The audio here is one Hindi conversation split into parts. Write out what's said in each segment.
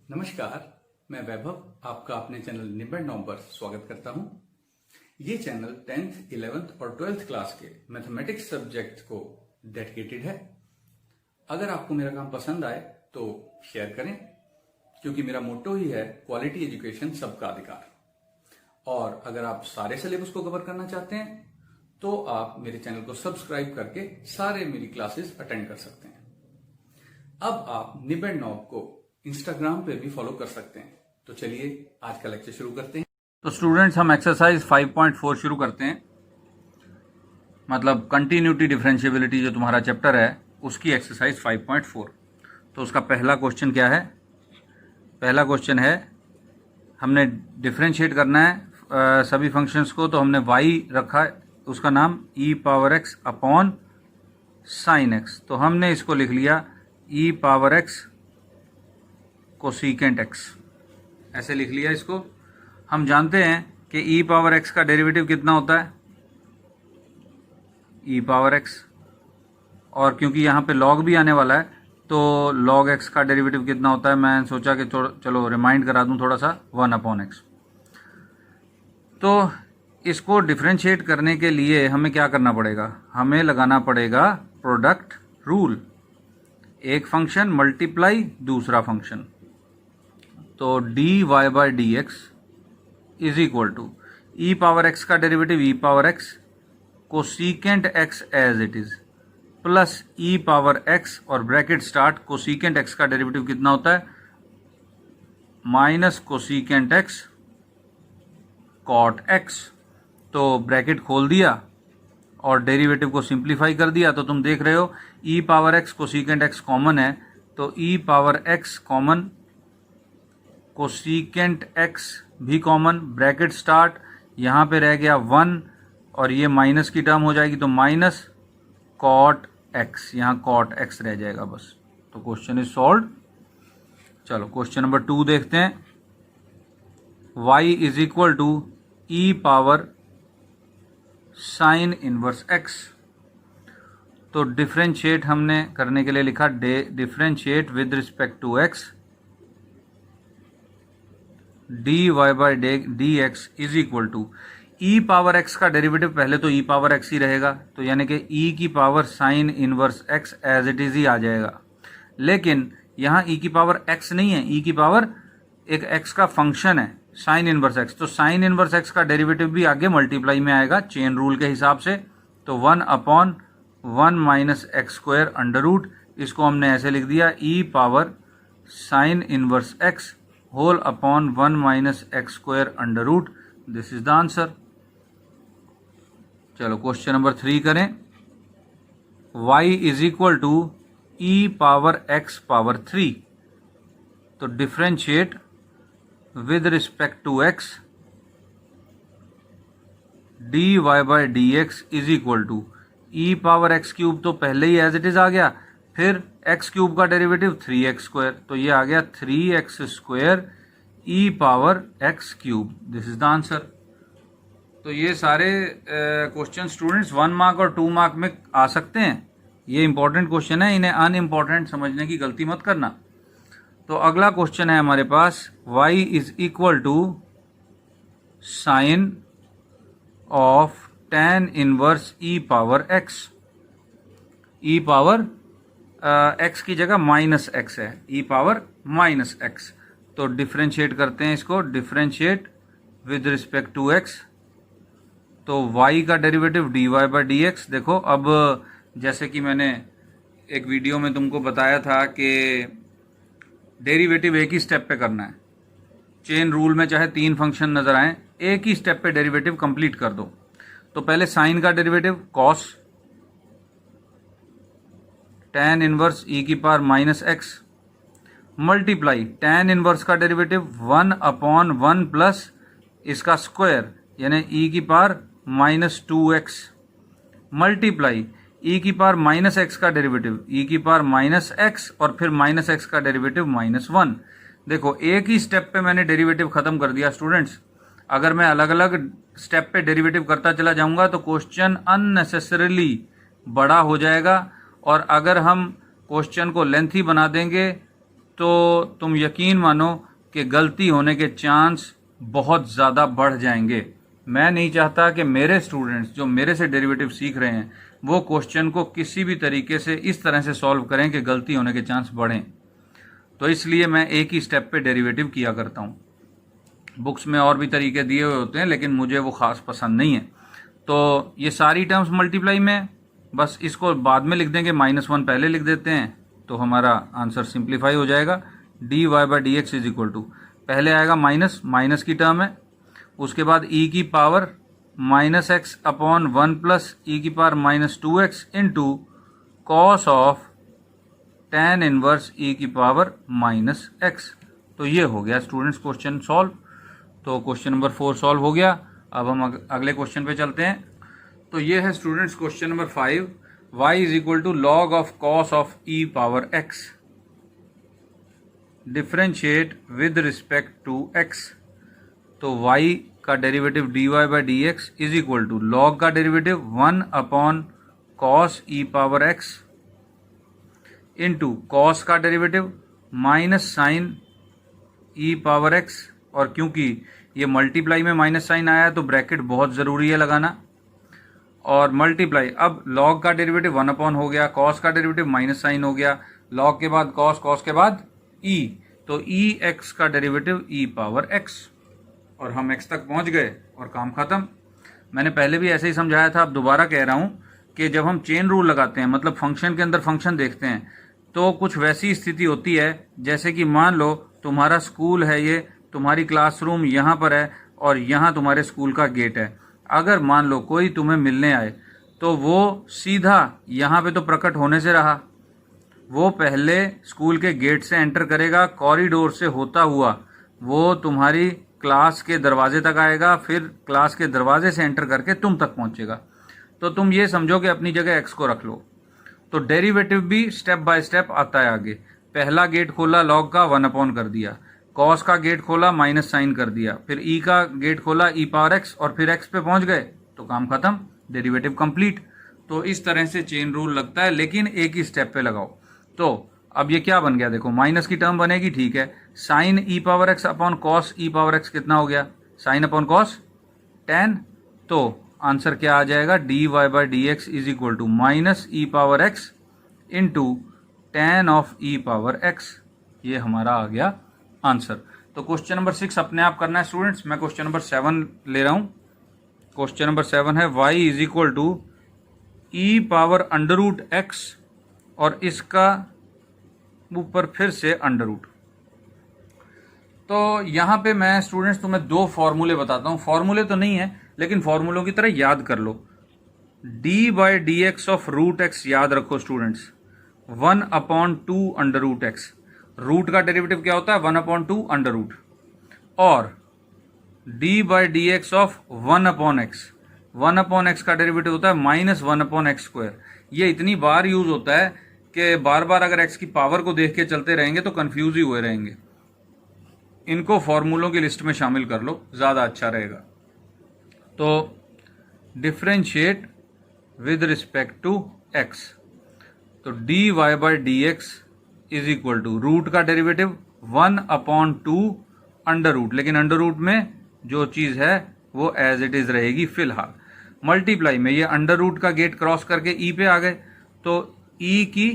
नमस्कार, मैं वैभव आपका अपने चैनल निबंध 9 पर स्वागत करता हूं। ये चैनल 10th, 11th और 12th क्लास के मैथमेटिक्स सब्जेक्ट को डेडिकेटेड है। अगर आपको मेरा काम पसंद आए तो शेयर करें, क्योंकि मेरा मोटो ही है क्वालिटी एजुकेशन सबका अधिकार। और अगर आप सारे सिलेबस को कवर करना चाहते हैं तो आप मेरे चैनल को सब्सक्राइब करके सारे मेरी क्लासेस अटेंड कर सकते हैं। अब आप निबंध 9 को इंस्टाग्राम पे भी फॉलो कर सकते हैं। तो चलिए आज का लेक्चर शुरू करते हैं। तो स्टूडेंट्स, हम एक्सरसाइज 5.4 शुरू करते हैं। मतलब कंटिन्यूटी डिफरेंशिएबिलिटी जो तुम्हारा चैप्टर है उसकी एक्सरसाइज 5.4। तो उसका पहला क्वेश्चन क्या है? पहला क्वेश्चन है, हमने डिफरेंशिएट करना है सभी फंक्शंस को। तो हमने y रखा है, उसका नाम e power x upon sine x। तो हमने इसको लिख लिया e power x cosecant x, ऐसे लिख लिया इसको। हम जानते हैं कि e पावर x का डेरिवेटिव कितना होता है, e पावर x, और क्योंकि यहाँ पे log भी आने वाला है तो log x का डेरिवेटिव कितना होता है, मैं सोचा कि चलो रिमाइंड करा दूँ थोड़ा सा, 1 अपॉन x। तो इसको डिफरेंशिएट करने के लिए हमें क्या करना पड़ेगा? हमें लगाना पड़ेगा प्रोडक्ट रूल। एक फंक्शन मल्टीप्लाई दूसरा फंक्शन। तो dy by d x is equal to e power x का derivative e power x cosecant x as it is plus e power x और ब्रैकेट स्टार्ट, कोसीकेंट x का डेरिवेटिव कितना होता है, minus cosecant x cot x। तो ब्रैकेट खोल दिया और डेरिवेटिव को सिंप्लीफाई कर दिया। तो तुम देख रहे हो e power x cosecant x common है, तो e power x common, cosecant x भी कॉमन, ब्रैकेट स्टार्ट, यहाँ पे रह गया 1 और ये माइनस की टर्म हो जाएगी तो माइनस कॉट x, यहाँ कॉट x रह जाएगा बस। तो क्वेश्चन इज सॉल्व्ड। चलो क्वेश्चन नंबर 2 देखते हैं। y is equal to e power sine inverse x। तो डिफरेंशिएट हमने करने के लिए लिखा differentiate with respect to x dy by d x is equal to e power x का डेरिवेटिव पहले तो e पावर x ही रहेगा, तो यानी कि e की power sine inverse x as it is ही आ जाएगा। लेकिन यहाँ e की पावर x नहीं है, e की पावर एक x का फंक्शन है साइन इनवर्स x। तो साइन इनवर्स x का डेरिवेटिव भी आगे मल्टीप्लाई में आएगा चेन रूल के हिसाब से। तो 1 upon 1 minus x square under root, इसको हमने ऐसे लिख दिया e power sine inverse x whole upon 1 minus x square under root. This is the answer. चलो क्वेश्चन नंबर 3 करें। y is equal to e power x power 3। तो differentiate with respect to x dy by d x is equal to e power x cube, तो पहले ही एज इट इज आ गया, फिर x क्यूब का डेरिवेटिव 3x स्क्वायर, तो ये आ गया 3x square E power x cube. This is the answer. तो ये सारे क्वेश्चन स्टूडेंट्स 1 मार्क और 2 मार्क में आ सकते हैं। ये इंपॉर्टेंट क्वेश्चन है, इन्हें अनइम्पॉर्टेंट समझने की गलती मत करना। तो अगला क्वेश्चन है हमारे पास, y is equal to sine of tan inverse e power x। e power x की जगह माइनस x है, e पावर माइनस x। तो डिफरेंशिएट करते हैं इसको, differentiate with respect to x। तो y का derivative dy by d x. देखो अब जैसे कि मैंने एक वीडियो में तुमको बताया था कि डेरिवेटिव एक ही स्टेप पे करना है। चेन रूल में चाहे 3 फंक्शन नजर आए, एक ही स्टेप पे डेरिवेटिव कंप्लीट कर दो। तो पहले साइन का derivative cos tan inverse e की power minus x multiply tan inverse का डेरिवेटिव 1 अपॉन 1 प्लस इसका स्क्वायर यानी e की power minus 2x multiply e की पावर माइनस एक्स का डेरिवेटिव e की पावर माइनस एक्स और फिर माइनस एक्स का डेरिवेटिव माइनस 1। देखो एक ही स्टेप पे मैंने डेरिवेटिव खत्म कर दिया स्टूडेंट्स। अगर मैं अलग अलग स्टेप पे डेरिवेटिव करता चला जाऊंगा तो क्वेश्चन अननेसेसरीली बड़ा हो जाएगा, और अगर हम क्वेश्चन को लेंथी बना देंगे तो तुम यकीन मानो कि गलती होने के चांस बहुत ज़्यादा बढ़ जाएंगे। मैं नहीं चाहता कि मेरे स्टूडेंट्स जो मेरे से डेरिवेटिव सीख रहे हैं वो क्वेश्चन को किसी भी तरीके से इस तरह से सॉल्व करें कि गलती होने के चांस बढ़ें। तो इसलिए मैं एक ही स्टेप पे डेरिवेटिव किया करता हूँ। बुक्स में और भी तरीके दिए हुए होते हैं लेकिन मुझे वो खास पसंद नहीं है। तो ये सारी टर्म्स मल्टीप्लाई में, बस इसको बाद में लिख देंगे, -1 पहले लिख देते हैं तो हमारा आंसर सिंप्लीफाई हो जाएगा। dy/dx इज इक्वल टू, पहले आएगा माइनस, माइनस की टर्म है, उसके बाद e की पावर -x/1 प्लस e की power -2x into cos of tan inverse e की पावर -x। तो ये हो गया स्टूडेंट्स क्वेश्चन सॉल्व। तो क्वेश्चन नंबर 4 सॉल्व हो गया। अब हम अगले क्वेश्चन पे चलते हैं। तो ये है students question number 5, y is equal to log of cos of e power x, differentiate with respect to x। तो y का derivative dy/dx is equal to log का derivative 1 upon cos e power x into cos का derivative minus sine e power x, और क्योंकि ये मल्टीप्लाई में माइनस साइन आया तो ब्रैकेट बहुत ज़रूरी है लगाना, और मल्टीप्लाई, अब लॉग का डेरिवेटिव 1 अपॉन हो गया, कॉस का डेरिवेटिव माइनस साइन हो गया, लॉग के बाद कॉस, कॉस के बाद e, तो e x का डेरिवेटिव e पावर x, और हम x तक पहुंच गए और काम खत्म। मैंने पहले भी ऐसे ही समझाया था, अब दोबारा कह रहा हूं कि जब हम चेन रूल लगाते हैं, मतलब फंक्शन के अंदर फंक्शन देखते हैं, तो कुछ वैसी स्थिति होती है जैसे कि मान लो तुम्हारा स्कूल है, ये तुम्हारी क्लासरूम यहाँ पर है और यहाँ तुम्हारे स्कूल का गेट है। अगर मान लो कोई तुम्हें मिलने आए तो वो सीधा यहाँ पे तो प्रकट होने से रहा, वो पहले स्कूल के गेट से एंटर करेगा, कॉरिडोर से होता हुआ वो तुम्हारी क्लास के दरवाजे तक आएगा, फिर क्लास के दरवाजे से एंटर करके तुम तक पहुंचेगा। तो तुम ये समझो कि अपनी जगह x को रख लो। तो डेरिवेटिव भी स्टेप बाय स्टेप आता है आगे। पहला गेट खोला लॉग का, 1 अपॉन कर दिया, कॉस का गेट खोला माइनस साइन कर दिया, फिर e का गेट खोला e पावर x, और फिर x पे पहुंच गए तो काम खत्म, डेरिवेटिव कंप्लीट। तो इस तरह से चेन रूल लगता है, लेकिन एक ही स्टेप पे लगाओ। तो अब ये क्या बन गया देखो, माइनस की टर्म बनेगी, ठीक है, sine e power x upon cos e power x कितना हो गया, साइन अपॉन कॉस tan। तो आंसर क्या आ जाएगा, dy/dx is equal to minus e power x into tan of e power x। ये हमारा आ गया आंसर। तो क्वेश्चन नंबर 6 अपने आप करना है स्टूडेंट्स। मैं क्वेश्चन नंबर 7 ले रहा हूं। क्वेश्चन नंबर 7 है y is equal to e power under root x, और इसका ऊपर फिर से अंडर रूट। तो यहां पे मैं स्टूडेंट्स तुम्हें दो फॉर्मूले बताता हूं, फॉर्मूले तो नहीं है लेकिन फॉर्मूलों की तरह याद कर लो। d/dx ऑफ रूट x याद रखो students, 1 upon 2 under root x। Root का डेरिवेटिव क्या होता है, 1 अपॉन 2 अंडर रूट, और d/dx of 1 upon x, 1 upon x का डेरिवेटिव होता है -1 अपॉन x स्क्वायर। ये इतनी बार यूज होता है कि बार बार अगर x की पावर को देख के चलते रहेंगे तो कंफ्यूज ही हुए रहेंगे। इनको फॉर्मूलों की लिस्ट में शामिल कर लो, ज्यादा अच्छा रहेगा। तो differentiate with respect to x, तो dy/dx is equal to root का डेरिवेटिव 1 अपॉन 2 अंडर रूट, लेकिन अंडर रूट में जो चीज है वो एज इट इज रहेगी फिलहाल। मल्टीप्लाई में ये अंडर रूट का गेट क्रॉस करके e पे आ गए, तो e की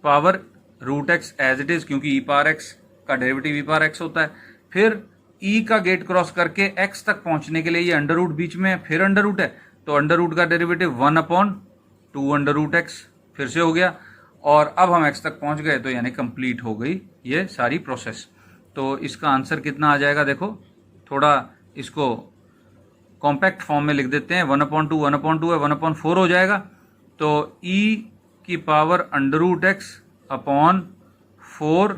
power root x as it is, क्योंकि e पावर x का डेरिवेटिव e पावर x होता है। फिर e का गेट क्रॉस करके x तक पहुंचने के लिए ये अंडर रूट बीच में है, फिर अंडर रूट है, तो अंडर रूट का derivative 1 upon 2 under root x फिर से हो गया, और अब हम x तक पहुंच गए, तो यानी कंप्लीट हो गई ये सारी प्रोसेस। तो इसका आंसर कितना आ जाएगा देखो, थोड़ा इसको कॉम्पैक्ट फॉर्म में लिख देते हैं, 1 अपॉन 2 1 अपॉन 2 है, 1 अपॉन 4 हो जाएगा। तो e की power under root x upon 4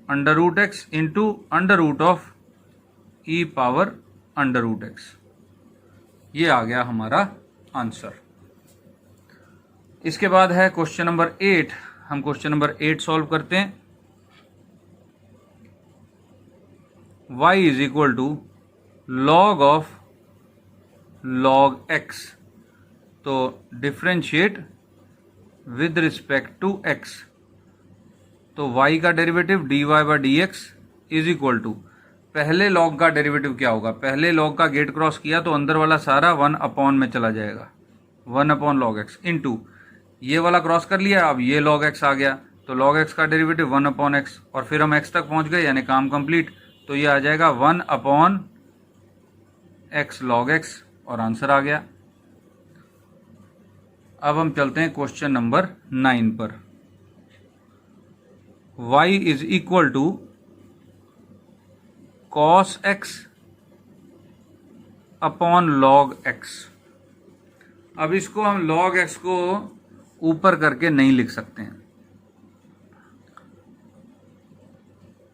under root x into under root of e power under root x, ये आ गया हमारा आंसर। इसके बाद है क्वेश्चन नंबर 8। हम क्वेश्चन नंबर 8 सॉल्व करते हैं। y is equal to log of log x, तो differentiate with respect to x। तो y का derivative dy by d x is equal to, पहले लॉग का डेरिवेटिव क्या होगा, पहले लॉग का गेट क्रॉस किया तो अंदर वाला सारा 1 अपॉन में चला जाएगा, 1 अपॉन लॉग एक्स इंटू ये वाला क्रॉस कर लिया, अब ये लॉग एक्स आ गया तो लॉग एक्स का डेरिवेटिव 1 अपॉन एक्स, और फिर हम एक्स तक पहुंच गए यानी काम कंप्लीट। तो ये आ जाएगा 1 अपॉन एक्स लॉग एक्स और आंसर आ गया। अब हम चलते हैं क्वेश्चन नंबर 9 पर। y is equal to cos x upon log x. अब इसको हम लॉग एक्स को ऊपर करके नहीं लिख सकते हैं,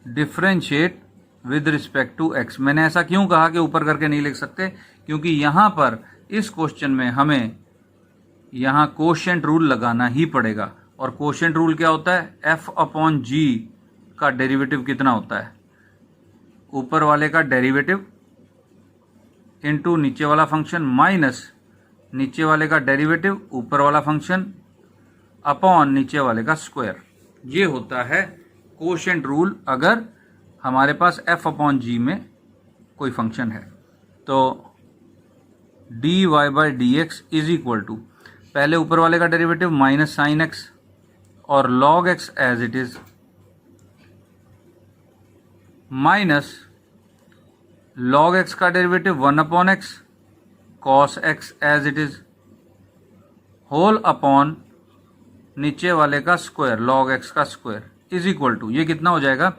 differentiate with respect to x. मैंने ऐसा क्यों कहा कि ऊपर करके नहीं लिख सकते, क्योंकि यहां पर इस क्वेश्चन में हमें यहां कोशेंट रूल लगाना ही पड़ेगा, और कोशेंट रूल क्या होता है, f अपॉन जी का डेरिवेटिव कितना होता है, ऊपर वाले का डेरिवेटिव इंटू नीचे वाला फंक्शन माइनस नीचे वाले का डेरिवेटिव ऊपर वाला फंक्शन अपॉन नीचे वाले का स्क्वायर। ये होता है कोशेंट रूल अगर हमारे पास f अपॉन जी में कोई फंक्शन है। तो dy by d x is equal to, पहले ऊपर वाले का डेरिवेटिव माइनस साइन एक्स और log x as it is minus log x का derivative 1 upon x cos x as it is whole upon नीचे वाले का स्क्वायर लॉग एक्स का स्क्वायर इज इक्वल टू, ये कितना हो जाएगा,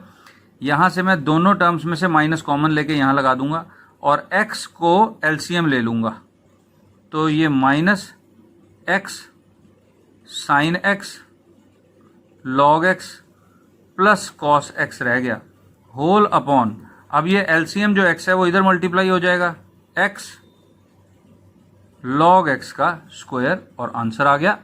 यहां से मैं दोनों टर्म्स में से माइनस कॉमन लेके यहां लगा दूंगा और x को एलसीएम ले लूंगा, तो ये minus x sine x log x plus cos x रह गया होल अपॉन, अब ये एलसीएम जो x है वो इधर मल्टीप्लाई हो जाएगा x लॉग एक्स का स्क्वायर और आंसर आ गया।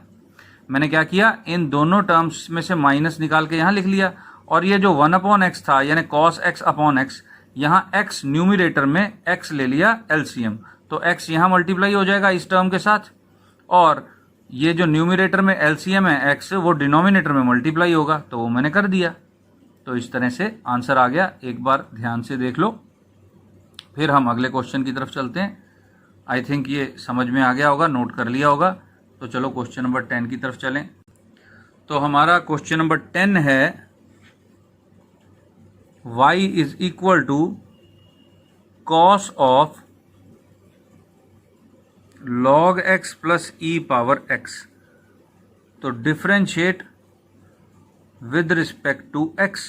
मैंने क्या किया, इन दोनों टर्म्स में से माइनस निकाल के यहां लिख लिया, और ये जो 1 अपॉन एक्स था यानी कॉस एक्स अपॉन एक्स, यहां x न्यूमिरेटर में x ले लिया एलसीएम, तो x यहां मल्टीप्लाई हो जाएगा इस टर्म के साथ, और ये जो न्यूमिरेटर में एलसीएम है x वो डिनोमिनेटर में मल्टीप्लाई होगा, तो वो मैंने कर दिया। तो इस तरह से आंसर आ गया, एक बार ध्यान से देख लो। फिर हम अगले क्वेश्चन की तरफ चलते हैं। आई थिंक ये समझ में आ गया होगा, नोट कर लिया होगा। तो चलो क्वेश्चन नंबर 10 की तरफ चलें। तो हमारा क्वेश्चन नंबर 10 है y is equal to cos of log x plus e power x, तो differentiate with respect to x,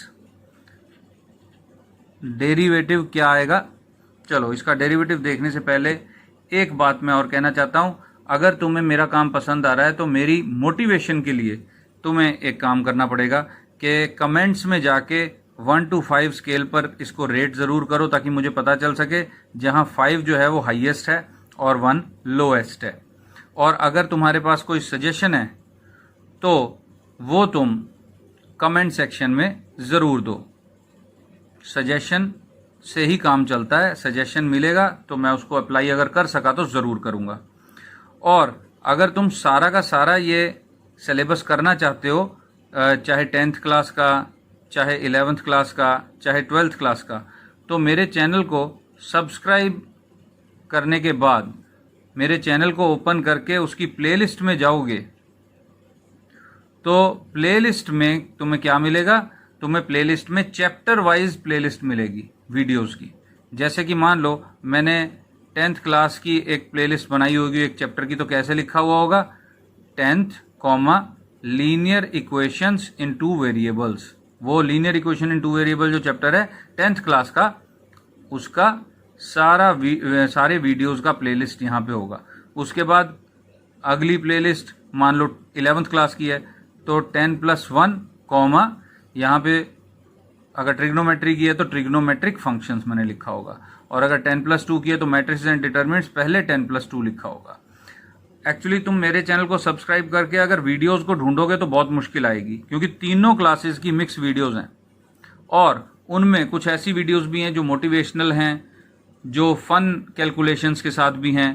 derivative क्या आएगा। चलो इसका डेरिवेटिव देखने से पहले एक बात मैं और कहना चाहता हूं, अगर तुम्हें मेरा काम पसंद आ रहा है तो मेरी मोटिवेशन के लिए तुम्हें एक काम करना पड़ेगा कि कमेंट्स में जाके 1 to 5 स्केल पर इसको रेट ज़रूर करो, ताकि मुझे पता चल सके जहां 5 जो है वो हाईएस्ट है और 1 लोएस्ट है। और अगर तुम्हारे पास कोई सजेशन है तो वो तुम कमेंट सेक्शन में ज़रूर दो। सजेशन से ही काम चलता है, सजेशन मिलेगा तो मैं उसको अप्लाई अगर कर सका तो ज़रूर करूँगा। और अगर तुम सारा का सारा ये सिलेबस करना चाहते हो, चाहे 10th क्लास का, चाहे 11th क्लास का, चाहे 12th क्लास का, तो मेरे चैनल को सब्सक्राइब करने के बाद मेरे चैनल को ओपन करके उसकी प्लेलिस्ट में जाओगे तो प्लेलिस्ट में तुम्हें क्या मिलेगा, तुम्हें प्लेलिस्ट में चैप्टर वाइज प्लेलिस्ट मिलेगी वीडियोस की। जैसे कि मान लो मैंने 10th क्लास की एक प्लेलिस्ट बनाई होगी एक चैप्टर की, तो कैसे लिखा हुआ होगा 10th लीनियर इक्वेशंस इन 2 वेरिएबल्स। वो लीनियर इक्वेशन इन 2 वेरिएबल जो चैप्टर है 10th क्लास का, उसका सारे वीडियोस का प्लेलिस्ट यहाँ पे होगा। उसके बाद अगली प्लेलिस्ट मान लो 11th क्लास की है तो 10+1 यहाँ पे अगर ट्रिग्नोमेट्री की है तो ट्रिग्नोमेट्रिक फंक्शंस मैंने लिखा होगा, और अगर 10+2 की है तो मैट्रिसेस एंड डिटरमिनेंट्स पहले 10+2 लिखा होगा। एक्चुअली तुम मेरे चैनल को सब्सक्राइब करके अगर वीडियोस को ढूंढोगे तो बहुत मुश्किल आएगी, क्योंकि तीनों क्लासेस की मिक्स वीडियोस हैं और उनमें कुछ ऐसी वीडियोस भी हैं जो मोटिवेशनल हैं, जो फन कैलकुलेशंस के साथ भी हैं।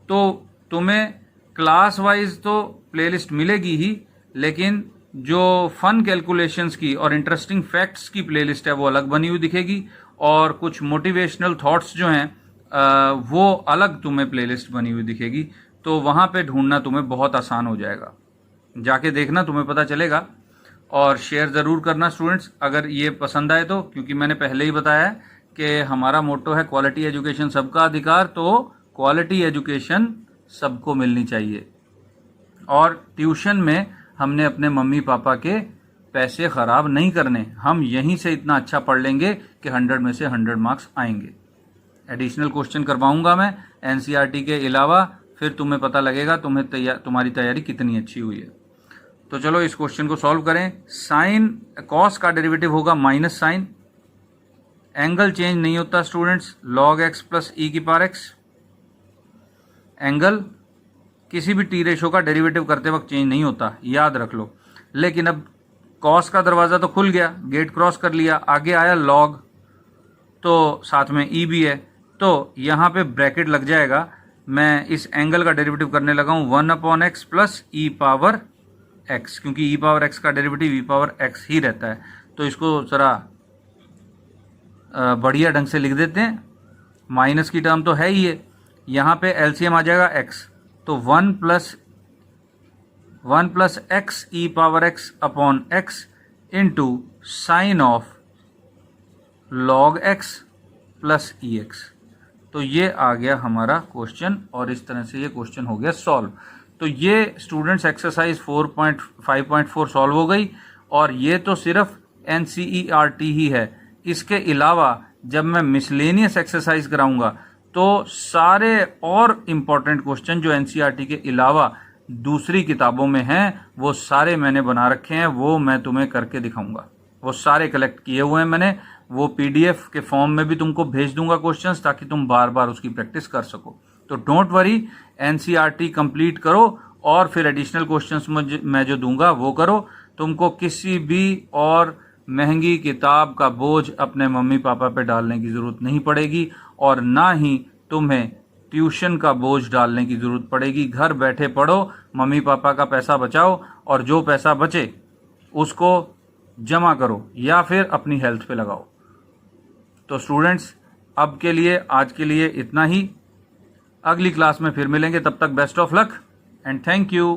तो तुम्हें क्लास वाइज तो प्लेलिस्ट मिलेगी ही, लेकिन जो फन कैलकुलेशंस की और इंटरेस्टिंग फैक्ट्स की प्लेलिस्ट है वो अलग बनी हुई दिखेगी, और कुछ मोटिवेशनल थॉट्स जो हैं वो अलग तुम्हें प्लेलिस्ट बनी हुई दिखेगी। तो वहाँ पे ढूंढना तुम्हें बहुत आसान हो जाएगा, जाके देखना, तुम्हें पता चलेगा। और शेयर ज़रूर करना स्टूडेंट्स अगर ये पसंद आए तो, क्योंकि मैंने पहले ही बताया है कि हमारा मोटो है क्वालिटी एजुकेशन सबका अधिकार, तो क्वालिटी एजुकेशन सबको मिलनी चाहिए। और ट्यूशन में हमने अपने मम्मी पापा के पैसे ख़राब नहीं करने, हम यहीं से इतना अच्छा पढ़ लेंगे कि 100 में से 100 मार्क्स आएंगे। एडिशनल क्वेश्चन करवाऊंगा मैं एनसीईआरटी के अलावा, फिर तुम्हें पता लगेगा तुम्हारी तैयारी कितनी अच्छी हुई है। तो चलो इस क्वेश्चन को सॉल्व करें। साइन कॉस का डेरिवेटिव होगा माइनस साइन, एंगल चेंज नहीं होता स्टूडेंट्स, log x प्लस ई की पावर x। एंगल किसी भी टी रेशो का डेरिवेटिव करते वक्त चेंज नहीं होता, याद रख लो। लेकिन अब कॉस का दरवाज़ा तो खुल गया, गेट क्रॉस कर लिया, आगे आया log, तो साथ में ई भी है, तो यहाँ पे ब्रैकेट लग जाएगा। मैं इस एंगल का डेरिवेटिव करने लगा हूँ 1/x plus e power x, क्योंकि ई पावर x का डेरिवेटिव ई पावर x ही रहता है। तो इसको ज़रा बढ़िया ढंग से लिख देते हैं। माइनस की टर्म तो है ही है, यहाँ पे एलसीएम आ जाएगा x, तो 1 plus x E power x upon x into sine of log x plus E x. तो ये आ गया हमारा क्वेश्चन, और इस तरह से ये क्वेश्चन हो गया सॉल्व। तो ये स्टूडेंट्स एक्सरसाइज 4.5.4 सॉल्व हो गई, और ये तो सिर्फ एनसीईआरटी ही है। इसके अलावा जब मैं मिसलेनियस एक्सरसाइज कराऊंगा तो सारे और इम्पॉर्टेंट क्वेश्चन जो एनसीईआरटी के अलावा दूसरी किताबों में हैं वो सारे मैंने बना रखे हैं, वो मैं तुम्हें करके दिखाऊंगा। वो सारे कलेक्ट किए हुए हैं मैंने, वो पीडीएफ के फॉर्म में भी तुमको भेज दूंगा क्वेश्चंस, ताकि तुम बार बार उसकी प्रैक्टिस कर सको। तो डोंट वरी, एनसीईआरटी कंप्लीट करो और फिर एडिशनल क्वेश्चंस मैं जो दूंगा वो करो। तुमको किसी भी और महंगी किताब का बोझ अपने मम्मी पापा पे डालने की ज़रूरत नहीं पड़ेगी, और ना ही तुम्हें ट्यूशन का बोझ डालने की ज़रूरत पड़ेगी। घर बैठे पढ़ो, मम्मी पापा का पैसा बचाओ, और जो पैसा बचे उसको जमा करो या फिर अपनी हेल्थ पे लगाओ। तो स्टूडेंट्स अब के लिए, आज के लिए इतना ही। अगली क्लास में फिर मिलेंगे, तब तक best of luck and thank you.